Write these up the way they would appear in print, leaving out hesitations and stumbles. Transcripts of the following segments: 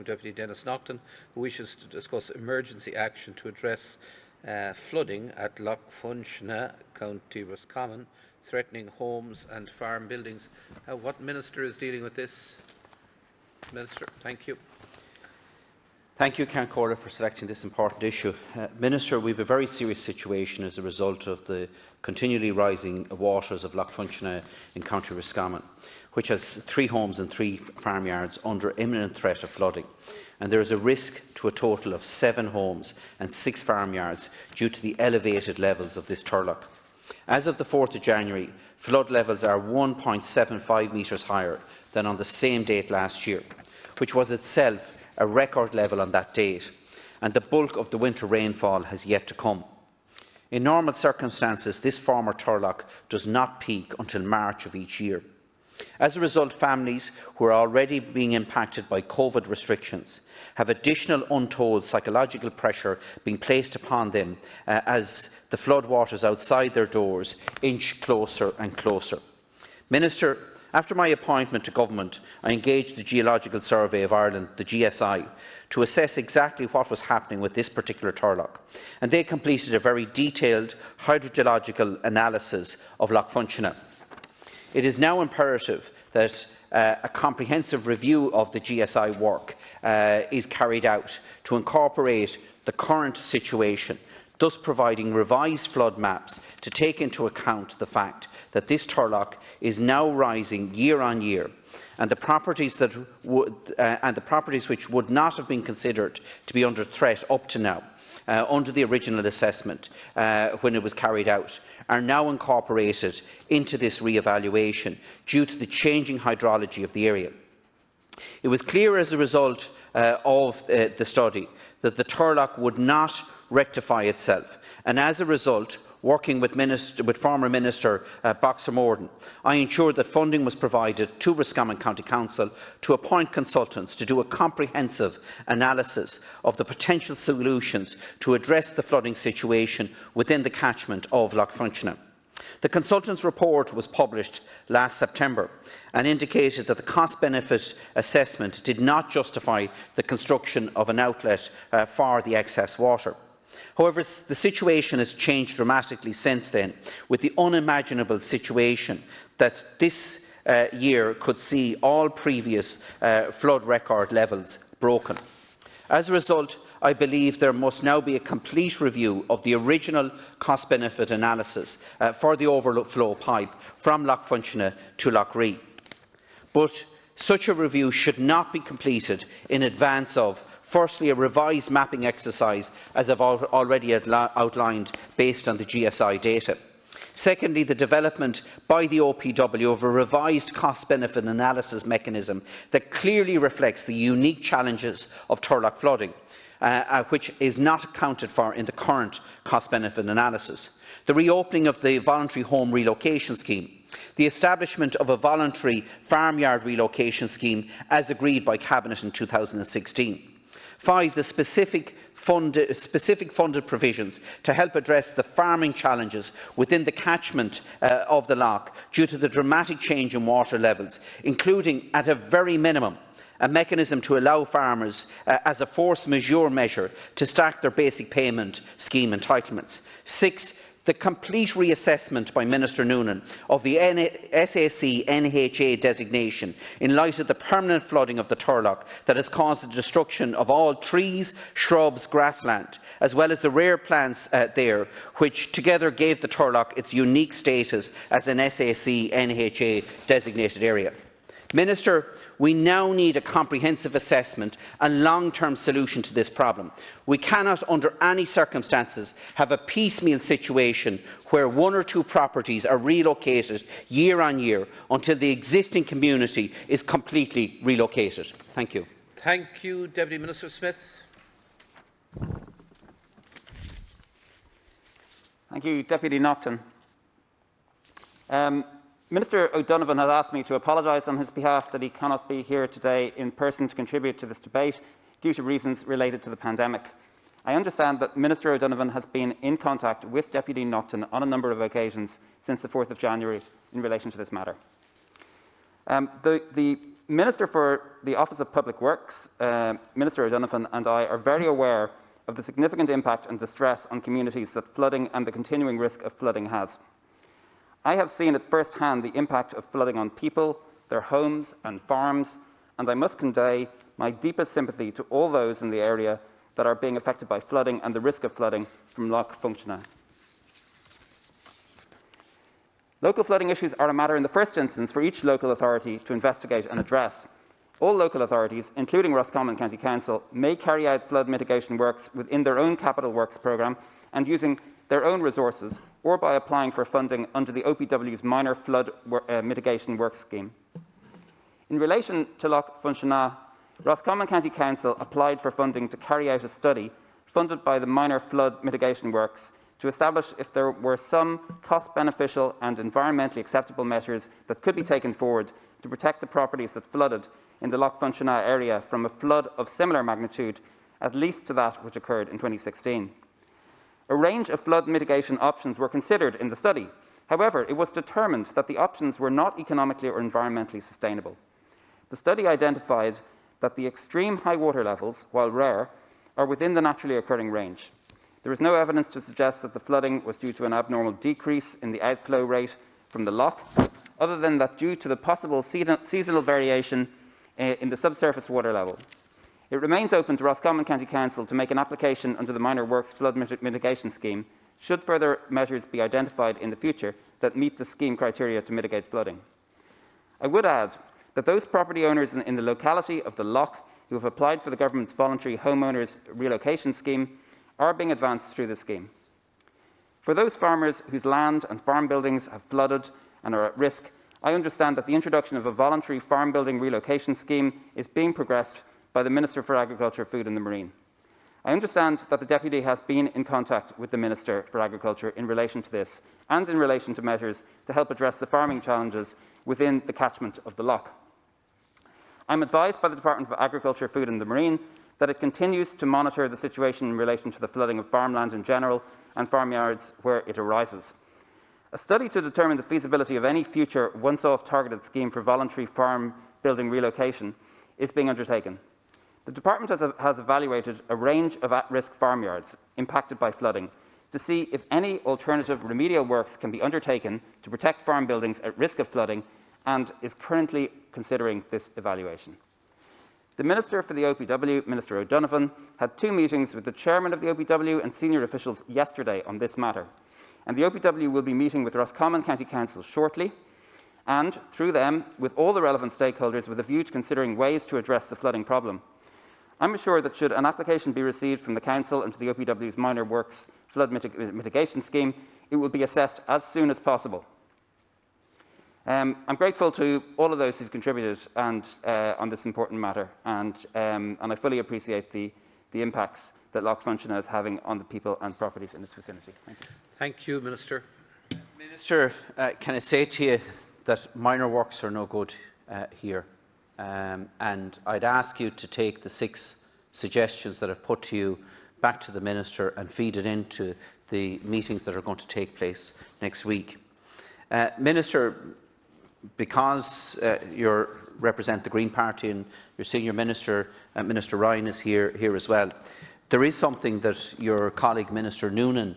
Deputy Denis Naughten, who wishes to discuss emergency action to address flooding at Lough Funshinagh, County Roscommon, threatening homes and farm buildings. What Minister is dealing with this? Minister, thank you. Thank you, Count Corder, for selecting this important issue. Minister, we have a very serious situation as a result of the continually rising waters of Lough Funshinagh in County Roscommon, which has 3 homes and 3 farmyards under imminent threat of flooding. And there is a risk to a total of 7 homes and 6 farmyards due to the elevated levels of this turlough. As of the 4th of January, flood levels are 1.75 metres higher than on the same date last year, which was itself a record level on that date, and the bulk of the winter rainfall has yet to come. In normal circumstances, this former turlough does not peak until March of each year. As a result, families who are already being impacted by COVID restrictions have additional untold psychological pressure being placed upon them as the floodwaters outside their doors inch closer and closer. Minister, after my appointment to government, I engaged the Geological Survey of Ireland, the GSI, to assess exactly what was happening with this particular turlough, and they completed a very detailed hydrogeological analysis of Lough Funshinagh. It is now imperative that a comprehensive review of the GSI work is carried out to incorporate the current situation, thus providing revised flood maps to take into account the fact that this turlough is now rising year on year, and the properties which would not have been considered to be under threat up to now, under the original assessment when it was carried out, are now incorporated into this re-evaluation due to the changing hydrology of the area. It was clear as a result of the study that the turlough would not rectify itself, and as a result, working with former Minister Boxer Morden, I ensured that funding was provided to Roscommon County Council to appoint consultants to do a comprehensive analysis of the potential solutions to address the flooding situation within the catchment of Lough Funshinagh. The consultants' report was published last September and indicated that the cost-benefit assessment did not justify the construction of an outlet for the excess water. However, the situation has changed dramatically since then, with the unimaginable situation that this year could see all previous flood record levels broken. As a result, I believe there must now be a complete review of the original cost-benefit analysis for the overflow pipe from Lough Funshinagh to Lough Ree. But such a review should not be completed in advance of, firstly, a revised mapping exercise, as I have already outlined, based on the GSI data. Secondly, the development by the OPW of a revised cost-benefit analysis mechanism that clearly reflects the unique challenges of turlough flooding, which is not accounted for in the current cost-benefit analysis. The reopening of the voluntary home relocation scheme. The establishment of a voluntary farmyard relocation scheme as agreed by Cabinet in 2016. 5. The specific funded provisions to help address the farming challenges within the catchment of the lough due to the dramatic change in water levels, including, at a very minimum, a mechanism to allow farmers, as a force majeure measure, to stack their basic payment scheme entitlements. 6. The complete reassessment by Minister Naughten of the SAC NHA designation in light of the permanent flooding of the turlough that has caused the destruction of all trees, shrubs, grassland, as well as the rare plants there, which together gave the turlough its unique status as an SAC NHA designated area. Minister, we now need a comprehensive assessment and long-term solution to this problem. We cannot, under any circumstances, have a piecemeal situation where 1 or 2 properties are relocated year on year until the existing community is completely relocated. Thank you. Thank you, Deputy Minister Smith. Thank you, Deputy Naughten. Minister O'Donovan has asked me to apologise on his behalf that he cannot be here today in person to contribute to this debate due to reasons related to the pandemic. I understand that Minister O'Donovan has been in contact with Deputy Naughten on a number of occasions since the 4th of January in relation to this matter. The Minister for the Office of Public Works, Minister O'Donovan, and I are very aware of the significant impact and distress on communities that flooding and the continuing risk of flooding has. I have seen at first hand the impact of flooding on people, their homes and farms, and I must convey my deepest sympathy to all those in the area that are being affected by flooding and the risk of flooding from Lough Funshinagh. Local flooding issues are a matter in the first instance for each local authority to investigate and address. All local authorities, including Roscommon County Council, may carry out flood mitigation works within their own capital works programme and using their own resources, or by applying for funding under the OPW's Minor Flood Mitigation Works Scheme. In relation to Lough Funshinagh, Roscommon County Council applied for funding to carry out a study funded by the Minor Flood Mitigation Works to establish if there were some cost-beneficial and environmentally acceptable measures that could be taken forward to protect the properties that flooded in the Lough Funshinagh area from a flood of similar magnitude, at least to that which occurred in 2016. A range of flood mitigation options were considered in the study. However, it was determined that the options were not economically or environmentally sustainable. The study identified that the extreme high water levels, while rare, are within the naturally occurring range. There is no evidence to suggest that the flooding was due to an abnormal decrease in the outflow rate from the loch, other than that due to the possible seasonal variation in the subsurface water level. It remains open to Roscommon County Council to make an application under the Minor Works Flood Mitigation Scheme, should further measures be identified in the future that meet the scheme criteria to mitigate flooding. I would add that those property owners in the locality of the loch who have applied for the government's voluntary homeowners relocation scheme are being advanced through the scheme. For those farmers whose land and farm buildings have flooded and are at risk, I understand that the introduction of a voluntary farm building relocation scheme is being progressed by the Minister for Agriculture, Food and the Marine. I understand that the Deputy has been in contact with the Minister for Agriculture in relation to this and in relation to measures to help address the farming challenges within the catchment of the loch. I am advised by the Department for Agriculture, Food and the Marine that it continues to monitor the situation in relation to the flooding of farmland in general and farmyards where it arises. A study to determine the feasibility of any future once-off targeted scheme for voluntary farm building relocation is being undertaken. The Department has evaluated a range of at-risk farmyards impacted by flooding to see if any alternative remedial works can be undertaken to protect farm buildings at risk of flooding, and is currently considering this evaluation. The Minister for the OPW, Minister O'Donovan, had 2 meetings with the Chairman of the OPW and senior officials yesterday on this matter, and the OPW will be meeting with Roscommon County Council shortly, and, through them, with all the relevant stakeholders with a view to considering ways to address the flooding problem. I'm assured that should an application be received from the Council into the OPW's Minor Works Flood Mitigation Scheme, it will be assessed as soon as possible. I'm grateful to all of those who've contributed on this important matter, and I fully appreciate the impacts that Lough Funshinagh is having on the people and properties in its vicinity. Thank you. Thank you, Minister. Minister, can I say to you that minor works are no good here, and I'd ask you to take the 6 suggestions that I've put to you back to the Minister and feed it into the meetings that are going to take place next week. Minister, because you represent the Green Party and your senior minister, Minister Ryan, is here as well, there is something that your colleague Minister Noonan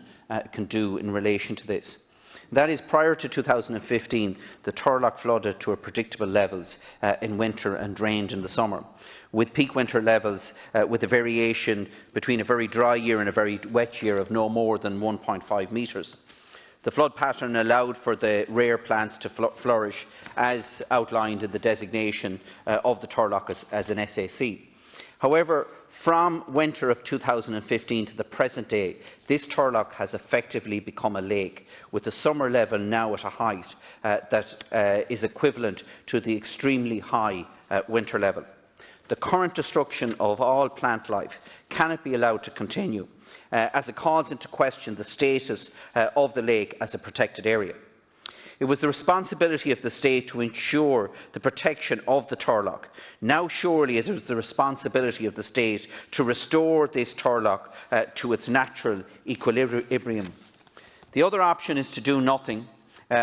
can do in relation to this. That is, prior to 2015, the Turlough flooded to predictable levels in winter and drained in the summer, with peak winter levels with a variation between a very dry year and a very wet year of no more than 1.5 metres. The flood pattern allowed for the rare plants to flourish, as outlined in the designation of the Turlough as an SAC. However, from winter of 2015 to the present day, this Turlough has effectively become a lake, with the summer level now at a height that is equivalent to the extremely high winter level. The current destruction of all plant life cannot be allowed to continue, as it calls into question the status of the lake as a protected area. It was the responsibility of the state to ensure the protection of the Turlough. Now surely it is the responsibility of the state to restore this Turlough to its natural equilibrium. The other option is to do nothing,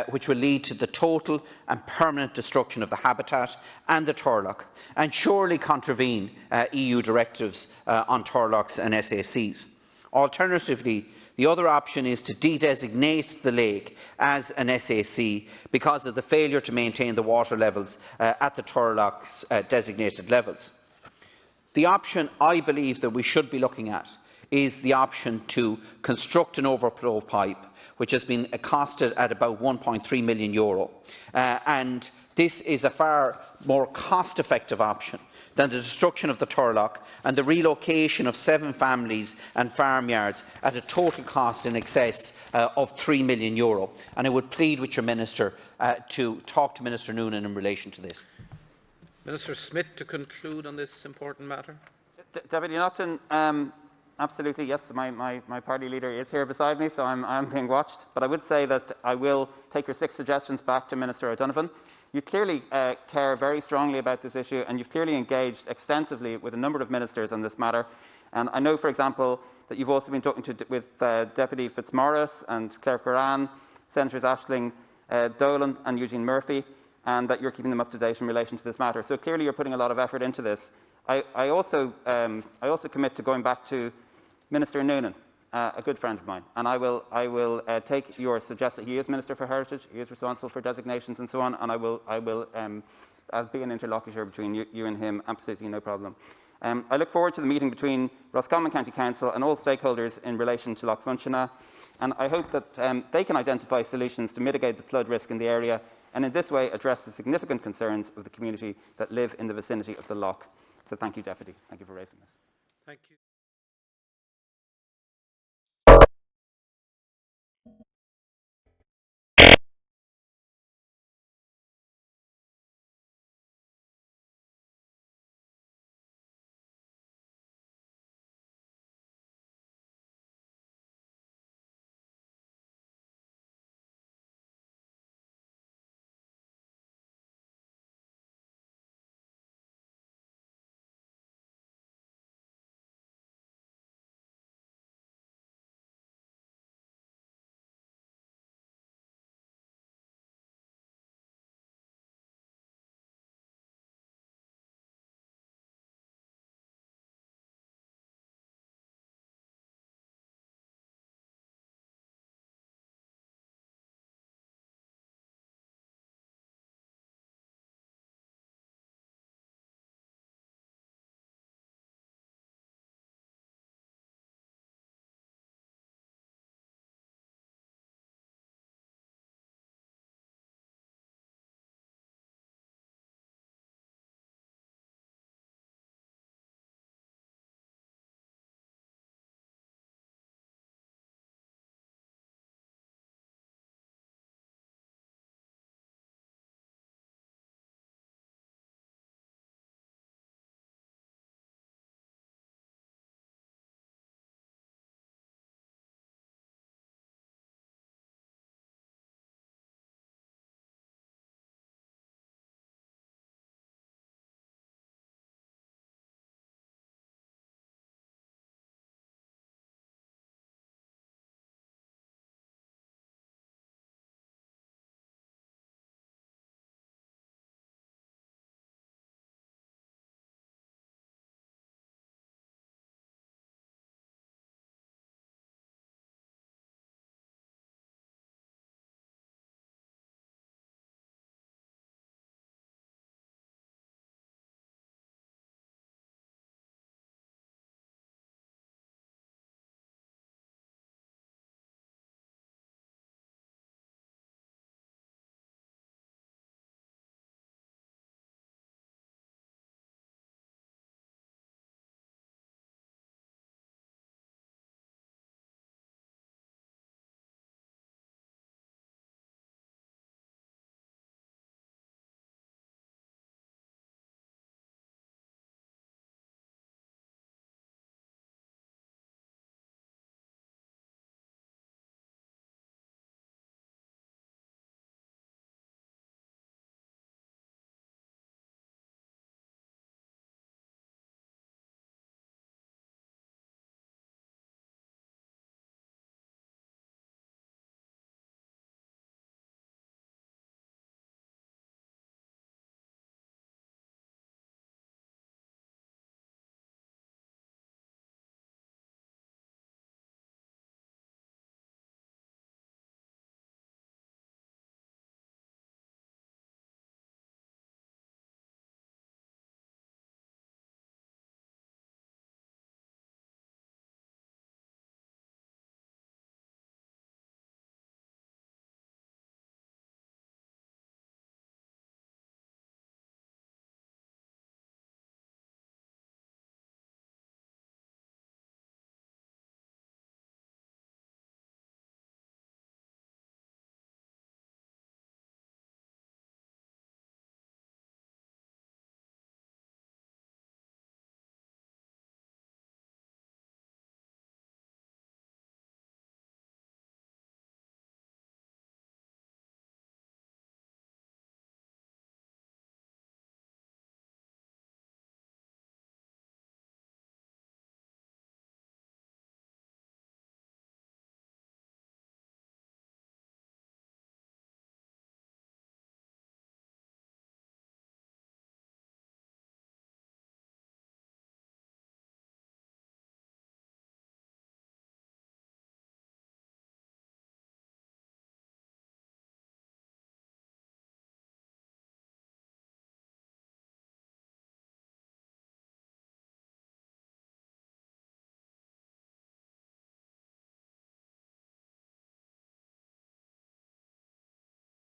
which will lead to the total and permanent destruction of the habitat and the turlough, and surely contravene EU directives on turloughs and SACs. Alternatively, the other option is to de-designate the lake as an SAC because of the failure to maintain the water levels at the turlough's designated levels. The option I believe that we should be looking at is the option to construct an overflow pipe, which has been costed at about €1.3 million. And this is a far more cost-effective option than the destruction of the turlough and the relocation of 7 families and farmyards at a total cost in excess of €3 million. And I would plead with your Minister to talk to Minister Noonan in relation to this. Minister Smith to conclude on this important matter. Deputy Naughten, absolutely, yes, my party leader is here beside me, so I'm being watched. But I would say that I will take your 6 suggestions back to Minister O'Donovan. You clearly care very strongly about this issue, and you've clearly engaged extensively with a number of ministers on this matter. And I know, for example, that you've also been talking with Deputy Fitzmaurice and Claire Curran, Senators Aisling Dolan and Eugene Murphy, and that you're keeping them up to date in relation to this matter. So clearly you're putting a lot of effort into this. I also commit to going back to Minister Noonan, a good friend of mine, and I will take your suggestion. He is Minister for Heritage, he is responsible for designations and so on, and I'll be an interlocutor between you and him, absolutely no problem. I look forward to the meeting between Roscommon County Council and all stakeholders in relation to Lough Funshinagh, and I hope that they can identify solutions to mitigate the flood risk in the area and in this way address the significant concerns of the community that live in the vicinity of the lough. So thank you, Deputy. Thank you for raising this. Thank you.